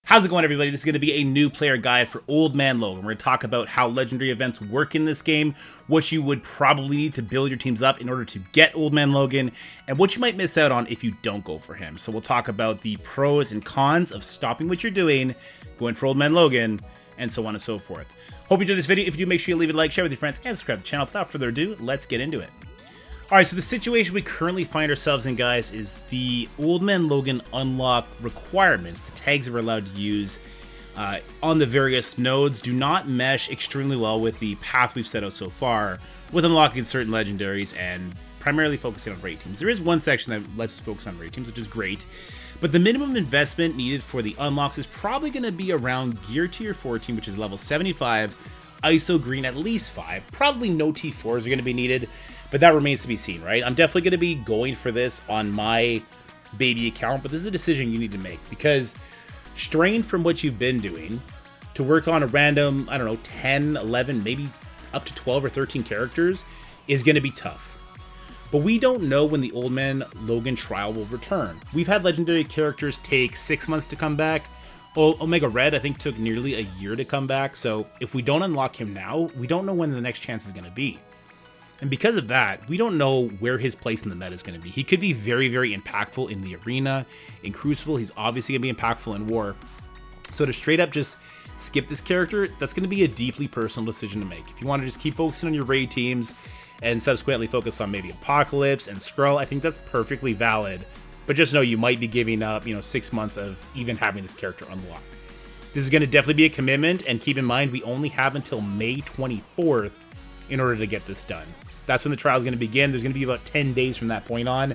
How's it going, everybody? This is going to be a new player guide for Old Man Logan. We're going to talk about how legendary events work in this game, what you would probably need to build your teams up in order to get Old Man Logan, and what you might miss out on if you don't go for him. So we'll talk about the pros and cons of stopping what you're doing, going for Old Man Logan, and so on and so forth. Hope you enjoyed this video. If you do, make sure you leave it a like, share with your friends, and subscribe to the channel. Without further ado, let's get into it. Alright, so the situation we currently find ourselves in, guys, is the Old Man Logan unlock requirements, the tags that we're allowed to use on the various nodes, do not mesh extremely well with the path we've set out so far, with unlocking certain legendaries and primarily focusing on raid teams. There is one section that lets us focus on raid teams, which is great, but the minimum investment needed for the unlocks is probably going to be around Gear Tier 14, which is level 75, ISO Green at least 5, probably no T4s are going to be needed, but that remains to be seen, right? I'm definitely going to be going for this on my baby account, but this is a decision you need to make, because straying from what you've been doing to work on a random, I don't know, 10, 11, maybe up to 12 or 13 characters is going to be tough. But we don't know when the Old Man Logan trial will return. We've had legendary characters take 6 months to come back. Omega Red, I think, took nearly a year to come back, so if we don't unlock him now, we don't know when the next chance is going to be. And because of that, we don't know where his place in the meta is going to be. He could be very, very impactful in the arena. In Crucible, he's obviously going to be impactful in War. So to straight up just skip this character, that's going to be a deeply personal decision to make. If you want to just keep focusing on your raid teams and subsequently focus on maybe Apocalypse and Skrull, I think that's perfectly valid. But just know you might be giving up, 6 months of even having this character unlocked. This is going to definitely be a commitment, and keep in mind, we only have until May 24th in order to get this done. That's when the trial is going to begin. There's going to be about 10 days from that point on.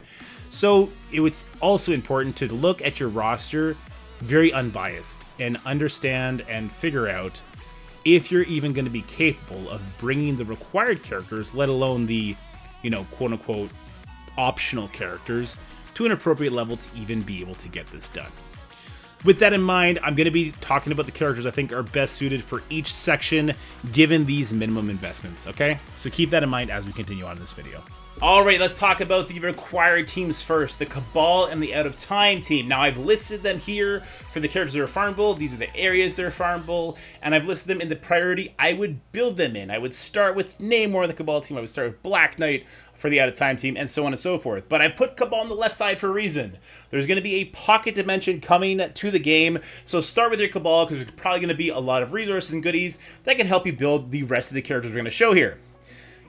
So it's also important to look at your roster very unbiased and understand and figure out if you're even going to be capable of bringing the required characters, let alone the, quote-unquote optional characters, to an appropriate level to even be able to get this done. With that in mind, I'm going to be talking about the characters I think are best suited for each section, given these minimum investments, okay? So keep that in mind as we continue on in this video. Alright, let's talk about the required teams first, the Cabal and the Out of Time team. Now, I've listed them here for the characters that are farmable. These are the areas that are farmable, and I've listed them in the priority I would build them in. I would start with Namor, the Cabal team. I would start with Black Knight for the Out of Time team, and so on and so forth. But I put Cabal on the left side for a reason. There's going to be a pocket dimension coming to the game, so start with your Cabal, because there's probably going to be a lot of resources and goodies that can help you build the rest of the characters we're going to show here.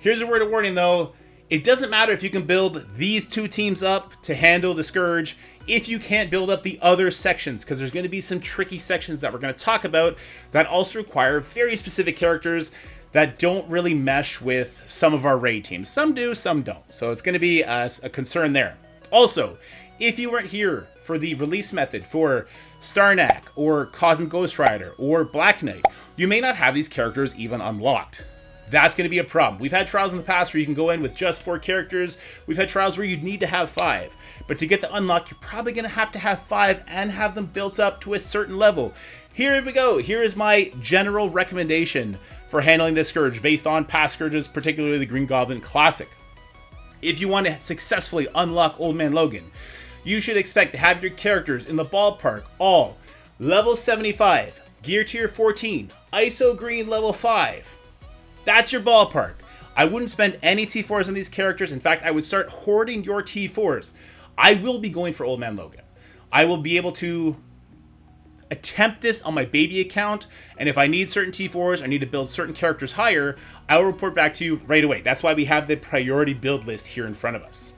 Here's a word of warning, though. It doesn't matter if you can build these two teams up to handle the Scourge if you can't build up the other sections, because there's going to be some tricky sections that we're going to talk about that also require very specific characters that don't really mesh with some of our raid teams. Some do, some don't. So it's going to be a concern there. Also, if you weren't here for the release method for Starnak or Cosmic Ghost Rider or Black Knight, you may not have these characters even unlocked. That's going to be a problem. We've had trials in the past where you can go in with just 4 characters. We've had trials where you'd need to have 5. But to get the unlock, you're probably going to have 5 and have them built up to a certain level. Here we go. Here is my general recommendation for handling this Scourge based on past Scourges, particularly the Green Goblin Classic. If you want to successfully unlock Old Man Logan, you should expect to have your characters in the ballpark all level 75, Gear Tier 14, ISO Green level 5. That's your ballpark. I wouldn't spend any T4s on these characters. In fact, I would start hoarding your T4s. I will be going for Old Man Logan. I will be able to attempt this on my baby account, and if I need certain T4s, I need to build certain characters higher, I will report back to you right away. That's why we have the priority build list here in front of us.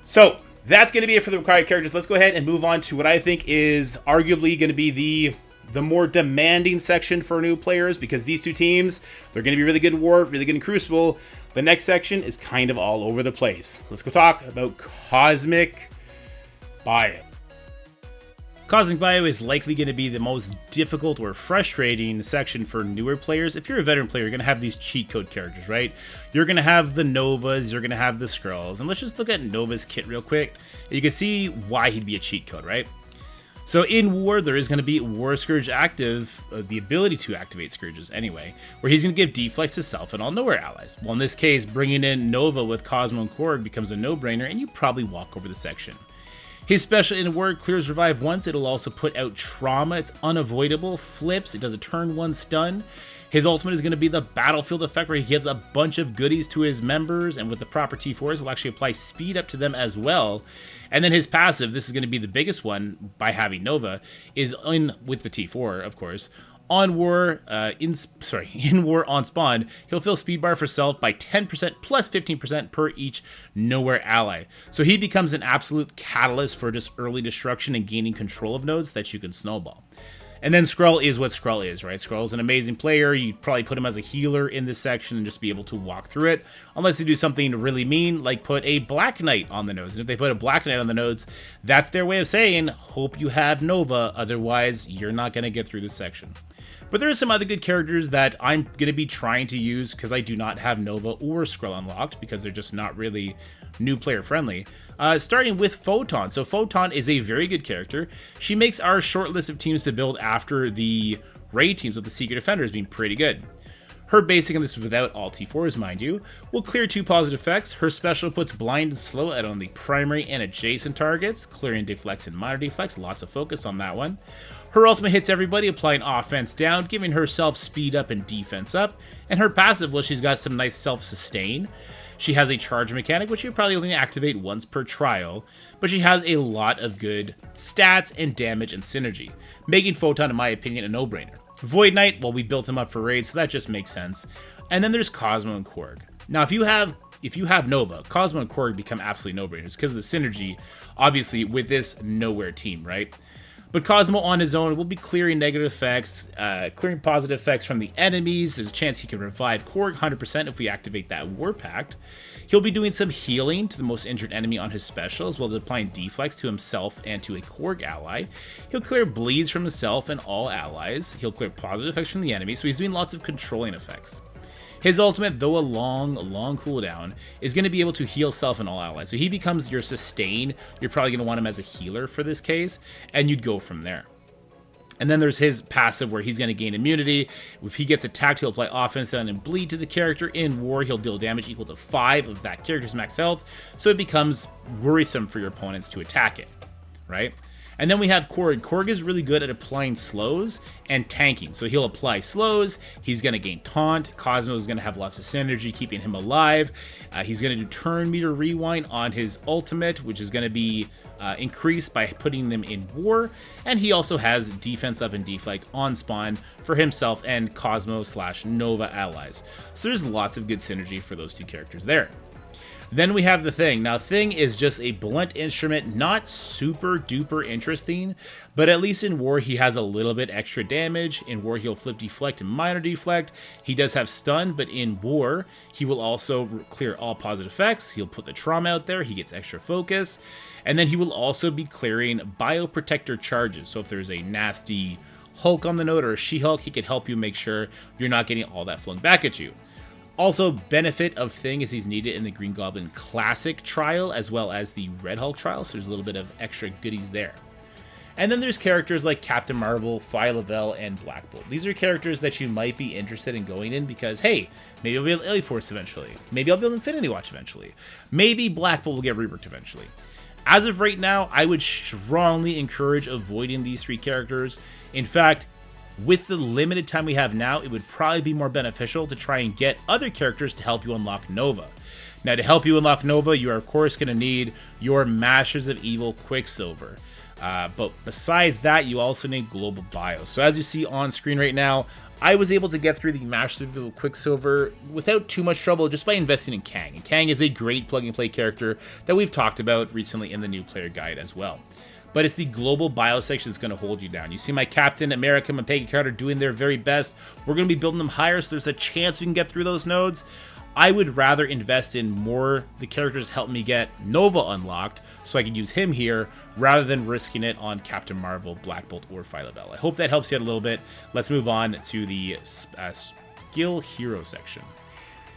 So, that's going to be it for the required characters. Let's go ahead and move on to what I think is arguably going to be the more demanding section for new players, because these two teams, they're going to be really good in War, really good in Crucible. The next section is kind of all over the place. Let's go talk about Cosmic Bio. Cosmic Bio is likely going to be the most difficult or frustrating section for newer players. If you're a veteran player, you're going to have these cheat code characters, right? You're going to have the Novas, you're going to have the Skrulls. And let's just look at Nova's kit real quick. You can see why he'd be a cheat code, right? So in War, there is going to be War Scourge active, the ability to activate Scourges anyway, where he's going to give deflex to self and all nowhere allies. Well, in this case, bringing in Nova with Cosmo and Korg becomes a no-brainer, and you probably walk over the section. His special in War clears revive once. It'll also put out trauma. It's unavoidable. Flips. It does a turn 1 stun. His ultimate is going to be the battlefield effect, where he gives a bunch of goodies to his members, and with the proper T4s will actually apply speed up to them as well. And then his passive, this is going to be the biggest one by having Nova, is in with the T4, of course. In War on spawn, he'll fill speed bar for self by 10% plus 15% per each nowhere ally. So he becomes an absolute catalyst for just early destruction and gaining control of nodes that you can snowball. And then Skrull is what Skrull is, right? Skrull is an amazing player. You'd probably put him as a healer in this section and just be able to walk through it. Unless they do something really mean, like put a Black Knight on the nodes. And if they put a Black Knight on the nodes, that's their way of saying, hope you have Nova, otherwise you're not going to get through this section. But there are some other good characters that I'm going to be trying to use because I do not have Nova or Skrull unlocked because they're just not really new player friendly. Starting with Photon. So Photon is a very good character. She makes our short list of teams to build after the raid teams with the Secret Defenders being pretty good. Her basic, and this is without all T4s, mind you, will clear 2 positive effects. Her special puts blind and slow out on the primary and adjacent targets, clearing deflects and minor deflects, lots of focus on that one. Her ultimate hits everybody, applying offense down, giving herself speed up and defense up. And her passive, well, she's got some nice self-sustain. She has a charge mechanic, which you probably only activate once per trial, but she has a lot of good stats and damage and synergy, making Photon, in my opinion, a no-brainer. Void Knight, well, we built him up for raids, so that just makes sense. And then there's Cosmo and Korg. Now, if you have Nova, Cosmo and Korg become absolutely no-brainers because of the synergy, obviously, with this nowhere team, right? But Cosmo on his own will be clearing negative effects, clearing positive effects from the enemies. There's a chance he can revive Korg 100% if we activate that War Pact. He'll be doing some healing to the most injured enemy on his special, as well as applying deflects to himself and to a Korg ally. He'll clear bleeds from himself and all allies. He'll clear positive effects from the enemy, so he's doing lots of controlling effects. His ultimate, though a long cooldown, is going to be able to heal self and all allies. So he becomes your sustain. You're probably going to want him as a healer for this case, and you'd go from there. And then there's his passive where he's going to gain immunity. If he gets attacked, he'll apply offense down and bleed to the character. In War, he'll deal damage equal to 5 of that character's max health, so it becomes worrisome for your opponents to attack it, right? And then we have Korg. Korg is really good at applying slows and tanking. So he'll apply slows, he's going to gain taunt, Cosmo is going to have lots of synergy keeping him alive. He's going to do turn meter rewind on his ultimate, which is going to be increased by putting them in War. And he also has defense up and deflect on spawn for himself and Cosmo/Nova allies. So there's lots of good synergy for those two characters there. Then we have the Thing. Now, Thing is just a blunt instrument, not super duper interesting, but at least in War, he has a little bit extra damage. In War, he'll flip deflect and minor deflect. He does have stun, but in War, he will also clear all positive effects. He'll put the trauma out there. He gets extra focus. And then he will also be clearing bioprotector charges. So if there's a nasty Hulk on the node or a She-Hulk, he could help you make sure you're not getting all that flung back at you. Also, benefit of Thing is he's needed in the Green Goblin Classic trial as well as the Red Hulk trial, so there's a little bit of extra goodies there. And then there's characters like Captain Marvel, Phyla-Vell, and Black Bolt. These are characters that you might be interested in going in because, hey, maybe I'll build Illiforce eventually. Maybe I'll build Infinity Watch eventually. Maybe Black Bolt will get reworked eventually. As of right now, I would strongly encourage avoiding these 3 characters. In fact, with the limited time we have now, it would probably be more beneficial to try and get other characters to help you unlock Nova. Now, to help you unlock Nova, you are, of course, going to need your Masters of Evil Quicksilver. But besides that, you also need Global Bio. So as you see on screen right now, I was able to get through the Masters of Evil Quicksilver without too much trouble just by investing in Kang. And Kang is a great plug-and-play character that we've talked about recently in the new player guide as well. But it's the Global Bio section that's going to hold you down. You see my Captain America and Peggy Carter doing their very best. We're going to be building them higher, so there's a chance we can get through those nodes. I would rather invest in more the characters to help me get Nova unlocked, so I can use him here, rather than risking it on Captain Marvel, Black Bolt, or Phyla-Vell. I hope that helps you out a little bit. Let's move on to the Skill Hero section.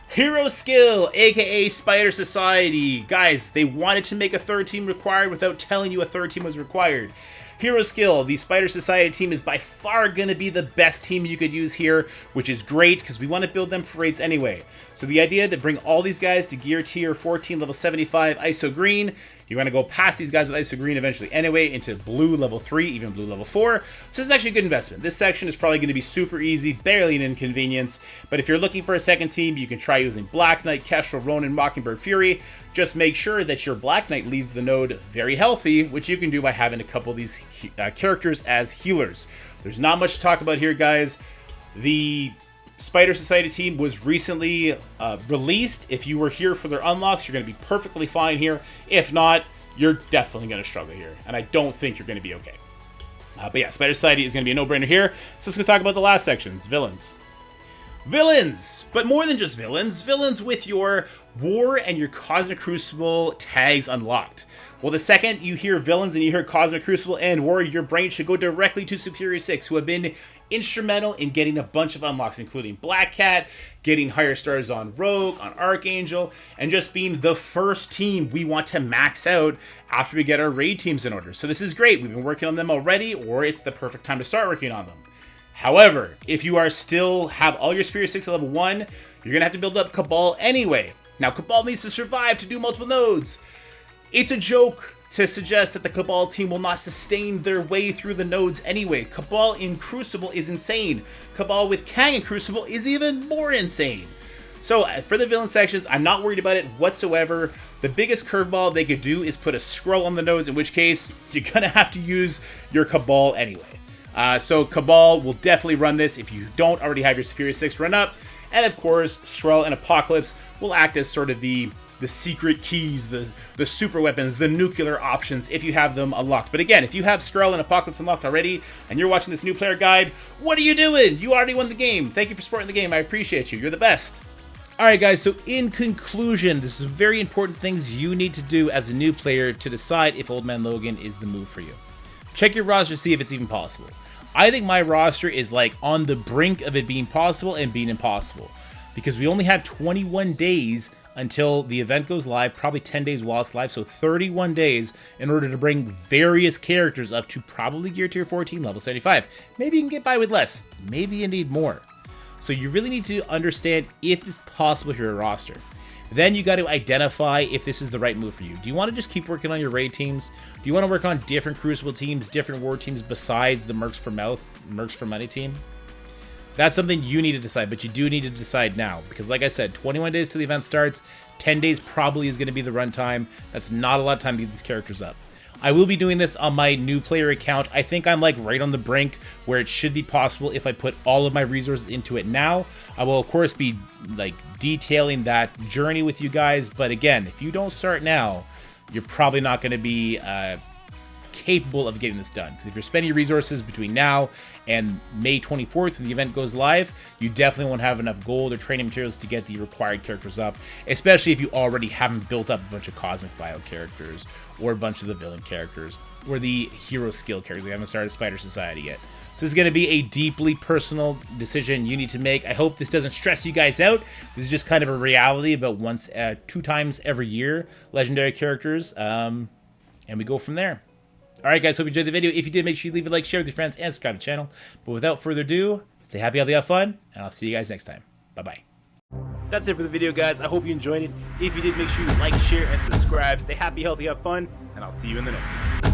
Hero Skill, aka Spider Society. Guys, they wanted to make a 3rd team required without telling you a 3rd team was required. Hero Skill, the Spider Society team, is by far going to be the best team you could use here, which is great because we want to build them for raids anyway. So the idea to bring all these guys to gear tier 14, level 75, ISO green, You're going to go past these guys with ice to green eventually anyway into blue level 3, even blue level 4. So this is actually a good investment. This section is probably going to be super easy, barely an inconvenience. But if you're looking for a second team, you can try using Black Knight, Kestrel, Ronin, Mockingbird, Fury. Just make sure that your Black Knight leaves the node very healthy, which you can do by having a couple of these characters as healers. There's not much to talk about here, guys. The Spider Society team was recently released. If you were here for their unlocks, you're going to be perfectly fine here. If not, you're definitely going to struggle here, and I don't think you're going to be okay. But yeah, Spider Society is going to be a no-brainer here. So let's go talk about the last sections, villains. Villains! But more than just villains. Villains with your War and your Cosmic Crucible tags unlocked. Well, the second you hear villains and you hear Cosmic Crucible and War, your brain should go directly to Superior 6, who have been instrumental in getting a bunch of unlocks, including Black Cat, getting higher stars on Rogue, on Archangel, and just being the first team we want to max out after we get our raid teams in order. So this is great. We've been working on them already, or it's the perfect time to start working on them. However, if you are still have all your Superior 6 at level 1, you're going to have to build up Cabal anyway. Now, Cabal needs to survive to do multiple nodes. It's a joke to suggest that the Cabal team will not sustain their way through the nodes anyway. Cabal in Crucible is insane. Cabal with Kang in Crucible is even more insane. So for the villain sections, I'm not worried about it whatsoever. The biggest curveball they could do is put a scroll on the nodes, in which case you're going to have to use your Cabal anyway. So Cabal will definitely run this if you don't already have your Superior 6 run up. And of course, Skrull and Apocalypse will act as sort of the secret keys, the super weapons, the nuclear options if you have them unlocked. But again, if you have Skrull and Apocalypse unlocked already and you're watching this new player guide, what are you doing? You already won the game. Thank you for supporting the game. I appreciate you. You're the best. Alright guys, so in conclusion, this is very important things you need to do as a new player to decide if Old Man Logan is the move for you. Check your roster to see if it's even possible. I think my roster is like on the brink of it being possible and being impossible, because we only have 21 days until the event goes live, probably 10 days while it's live, so 31 days in order to bring various characters up to probably Gear Tier 14, level 75. Maybe you can get by with less, maybe you need more. So you really need to understand if it's possible for your roster. Then you got to identify if this is the right move for you. Do you want to just keep working on your raid teams? Do you want to work on different Crucible teams, different war teams besides the Mercs for Money team? That's something you need to decide, but you do need to decide now. Because like I said, 21 days till the event starts, 10 days probably is going to be the runtime. That's not a lot of time to get these characters up. I will be doing this on my new player account. I think I'm like right on the brink where it should be possible if I put all of my resources into it now. I will of course be like detailing that journey with you guys, but again, if you don't start now, you're probably not going to be capable of getting this done. Because if you're spending resources between now and May 24th when the event goes live, you definitely won't have enough gold or training materials to get the required characters up, especially if you already haven't built up a bunch of Cosmic Bio characters or a bunch of the villain characters or the hero skill characters. We haven't started Spider Society yet. So this is going to be a deeply personal decision you need to make. I hope this doesn't stress you guys out. This is just kind of a reality about two times every year, legendary characters, and we go from there. Alright guys, hope you enjoyed the video. If you did, make sure you leave a like, share with your friends, and subscribe to the channel. But without further ado, stay happy, healthy, have fun, and I'll see you guys next time. Bye-bye. That's it for the video, guys. I hope you enjoyed it. If you did, make sure you like, share, and subscribe. Stay happy, healthy, have fun, and I'll see you in the next one.